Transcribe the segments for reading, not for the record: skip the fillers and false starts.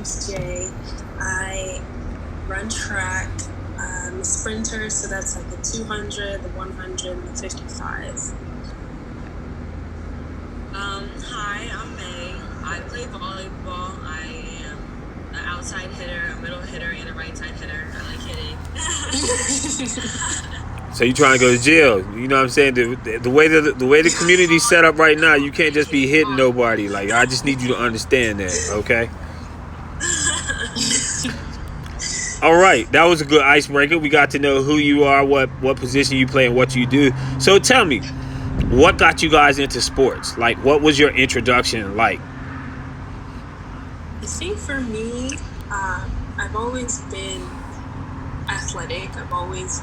name's Jay. I run track. I'm a sprinter, so that's like the 200, the 100, and the 55. Hi, I'm May. I play volleyball. I am an outside hitter, a middle hitter, and a right side hitter. I like hitting. So you trying to go to jail? You know what I'm saying? The way the community's set up right now, you can't just be hitting nobody. Like, I just need you to understand that, okay? All right, that was a good icebreaker. We got to know who you are, what position you play, and what you do. So tell me, what got you guys into sports? Like, what was your introduction like? I think for me, I've always been athletic. I've always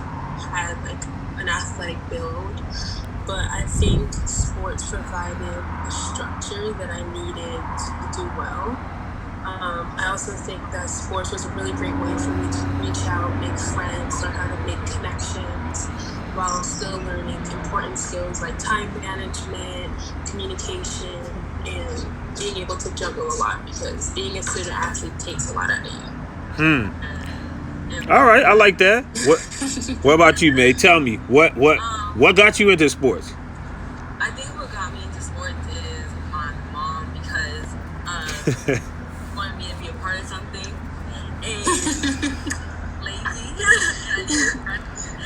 had like an athletic build, but I think sports provided the structure that I needed to do well. I also think that sports was a really great way for me to reach out, make friends, learn how to make connections while still learning important skills like time management, communication, and being able to juggle a lot, because being a student athlete takes a lot out of you. All right, I like that. What about you, May? Tell me, what got you into sports? I think what got me into sports is my mom, because wanted me to be a part of something, and lazy.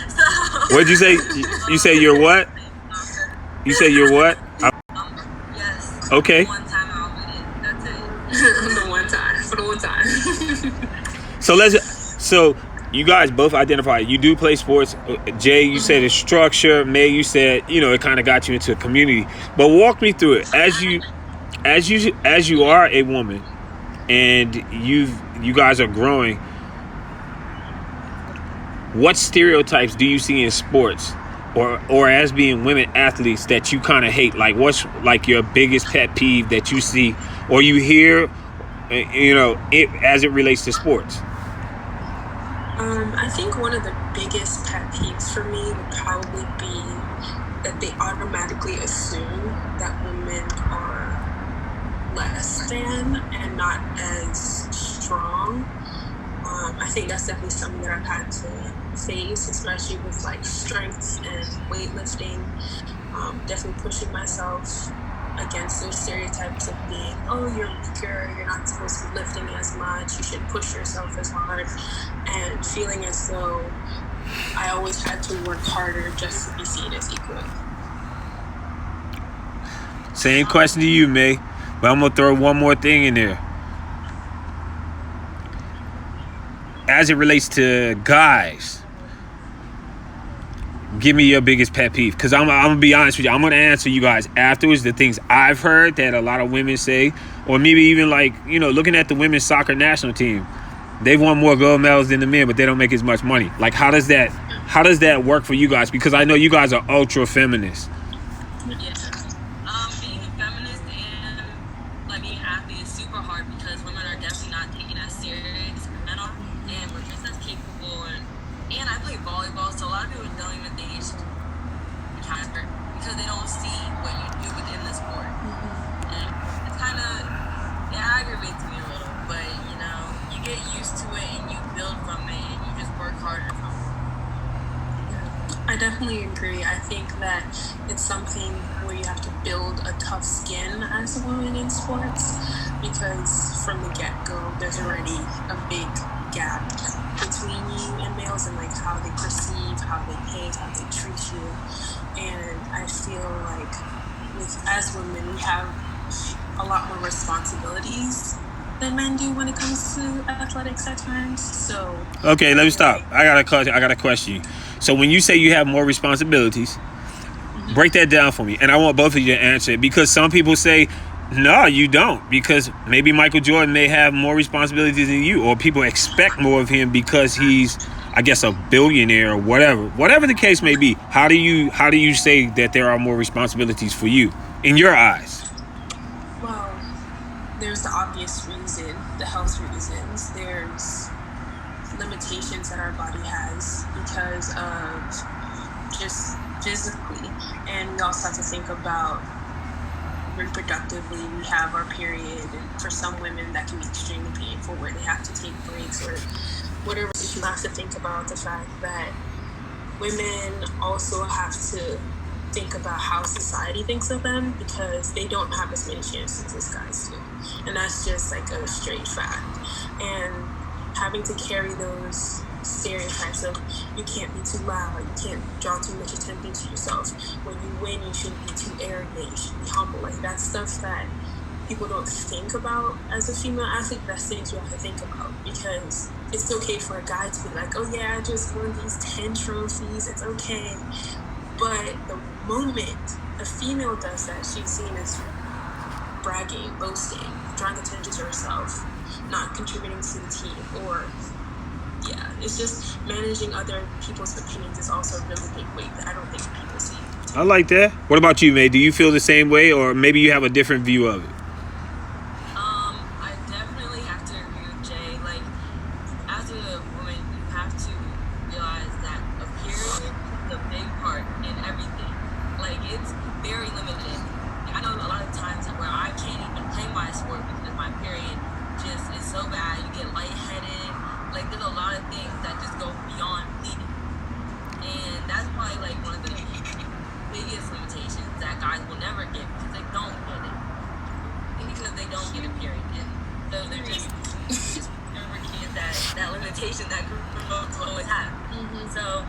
So What'd you say? You say you're what? You say you're what? Yes. Okay. One time I'll win it. That's it. For the one time. So you guys both identify you do play sports. Jay, you said it's structure. May, you said it kind of got you into a community. But walk me through it as you are a woman, and you guys are growing. What stereotypes do you see in sports, or as being women athletes, that you kind of hate? Like, what's like your biggest pet peeve that you see or you hear, as it relates to sports? I think one of the biggest pet peeves for me would probably be that they automatically assume that women are less than and not as strong. I think that's definitely something that I've had to face, especially with like strength and weightlifting. Definitely pushing myself against those stereotypes of being, oh, you're weaker, you're not supposed to be lifting as much, you should push yourself as hard, and feeling as though I always had to work harder just to be seen as equal. Same question to you, May, but I'm gonna throw one more thing in there. As it relates to guys, give me your biggest pet peeve, because I'm gonna be honest with you. I'm gonna answer you guys afterwards the things I've heard that a lot of women say, or maybe even like looking at the women's soccer national team, they've won more gold medals than the men, but they don't make as much money. Like, how does that work for you guys? Because I know you guys are ultra feminist. Yeah. Being a feminist and like being an athlete is super hard, because women are definitely not taken as serious as men are, and we're just as capable. And I play volleyball, so a lot of people don't even think you should counter, because they don't see what you do within the sport. And it's kind of, it aggravates me a little, but you get used to it and you build from it and you just work harder from it. I definitely agree. I think that it's something where you have to build a tough skin as a woman in sports, because from the get-go, there's already a big gap between you and males, and like how they perceive, how they pay, how they treat you. And I feel like as women, we have a lot more responsibilities than men do when it comes to athletics at times. So Okay, let me stop. I got a question. So when you say you have more responsibilities, break that down for me, and I want both of you to answer it, because some people say, no, you don't, because maybe Michael Jordan may have more responsibilities than you, or people expect more of him because he's, I guess, a billionaire or whatever the case may be. How do you say that there are more responsibilities for you in your eyes? Well, there's the obvious reason, the health reasons. There's limitations that our body has because of just physically, and we also have to think about reproductively. We have our period, and for some women that can be extremely painful, where they have to take breaks or whatever. You have to think about the fact that women also have to think about how society thinks of them because they don't have as many chances as guys do. And that's just like a straight fact. And having to carry those stereotypes of you can't be too loud, you can't draw too much attention to yourself. When you win, you shouldn't be too arrogant, you should be humble. Like that's stuff that people don't think about as a female athlete. That's things you have to think about because it's okay for a guy to be like, oh yeah, I just won these 10 trophies, it's okay. But the moment a female does that, she's seen as bragging, boasting, drawing attention to herself, not contributing to the team, or yeah, it's just managing other people's opinions is also a really big weight that I don't think people see. I like that. What about you, May? Do you feel the same way, or maybe you have a different view of it? I definitely have to agree with Jay. Like, as a woman, you have to realize that a period is a big part in everything. Like, it's very limited. I know a lot of times where I can't even play my sport because my period just is so bad. You get lightheaded. Like, there's a lot of things that just go beyond bleeding. And that's probably, like, one of the biggest limitations that guys will never get because they don't get it. Because they don't get a period. And so they're just never get that limitation that girls will always have. Mm-hmm. So,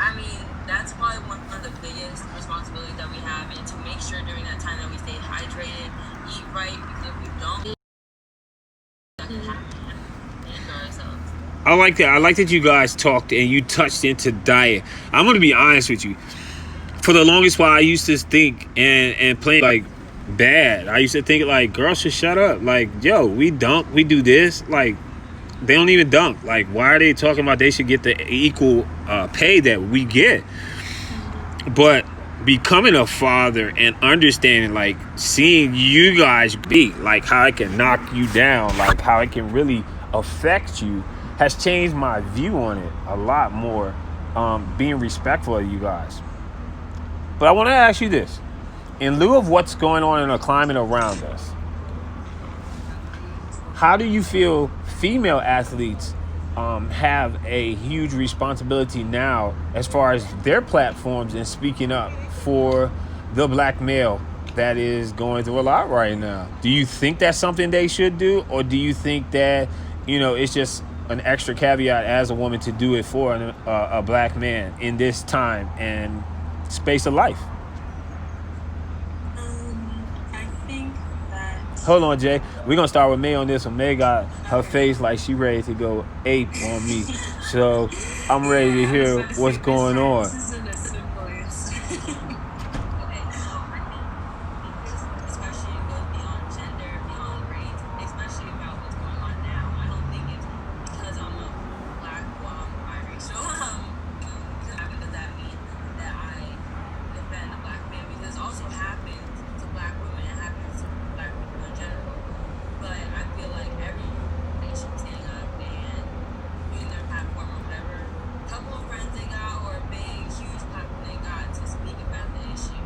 I mean, that's probably one of the biggest responsibilities that we have, and to make sure during that time that we stay hydrated, eat right, because if we don't, that can happen and injure ourselves. I like that. I like that you guys talked and you touched into diet. I'm going to be honest with you. For the longest while, I used to think and play like bad. I used to think like girls should shut up. Like, yo, we dunk, we do this. Like, they don't even dunk. Like, why are they talking about they should get the equal pay that we get? But becoming a father and understanding, like, seeing you guys be, like, how it can knock you down, like, how it can really affect you, has changed my view on it a lot more, being respectful of you guys. But I want to ask you this. In lieu of what's going on in the climate around us, how do you feel female athletes have a huge responsibility now as far as their platforms and speaking up for the black male that is going through a lot right now? Do you think that's something they should do, or do you think that, you know, it's just an extra caveat as a woman to do it for a black man in this time and space of life? I think that... Hold on, Jay. We're going to start with May on this one. May got her face like she ready to go ape on me. So I'm ready to hear what's going on. This isn't a simple answer. Okay, so I think especially it goes beyond gender, beyond race, especially about what's going on now. I don't think it's because I'm a black, well, I'm biracial. Does that mean that I defend a black man? Because it also happens to black women, it happens to black people in general. But I feel like every nation standing up and using their platform or whatever, couple of friends they got or a big, huge platform they got to speak about the issue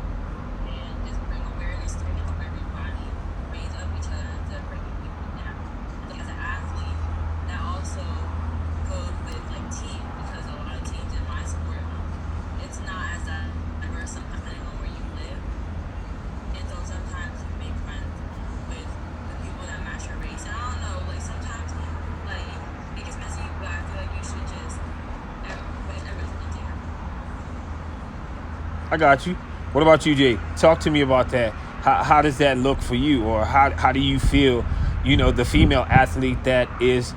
and just bring awareness to help everybody raise up each other instead of breaking people down. Like, as an athlete, that also goes with like team, because a lot of teams in my sport, it's not as diverse sometimes depending on where you live. And so sometimes you make friends with the people that match your race. And I don't know, like sometimes like it gets messy, but I feel like you should just put everything together. I got you. What about you, Jay? Talk to me about that. How does that look for you? Or how do you feel, you know, the female athlete that is,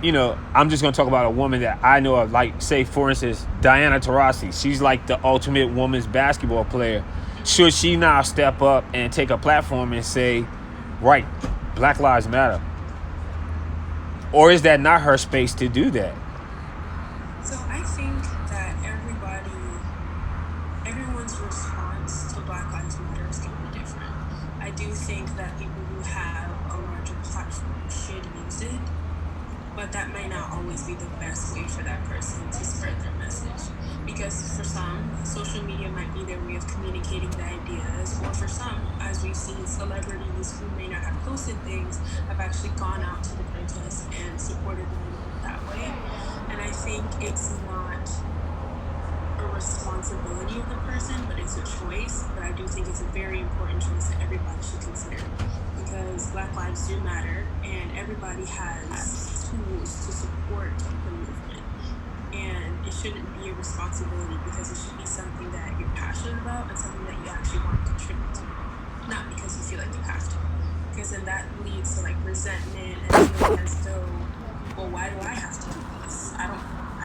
you know, I'm just going to talk about a woman that I know of, like, say, for instance, Diana Taurasi. She's like the ultimate women's basketball player. Should she now step up and take a platform and say, right, Black Lives Matter? Or is that not her space to do that? So I think that everyone's response to Black Lives Matter is going to be different. I do think that people who have a larger platform should use it, but that may not always be the best way for that person to spread their message. Because for some, social media might be their way of communicating the ideas, or for some, as we've seen, celebrities who may not have posted things have actually gone out to the protests and think it's not a responsibility of the person, but it's a choice. But I do think it's a very important choice that everybody should consider, because Black lives do matter, and everybody has tools to support the movement. And it shouldn't be a responsibility, because it should be something that you're passionate about and something that you actually want to contribute to, not because you feel like you have to. Because then that leads to like resentment and feeling as though, well, why do I have to do this? I don't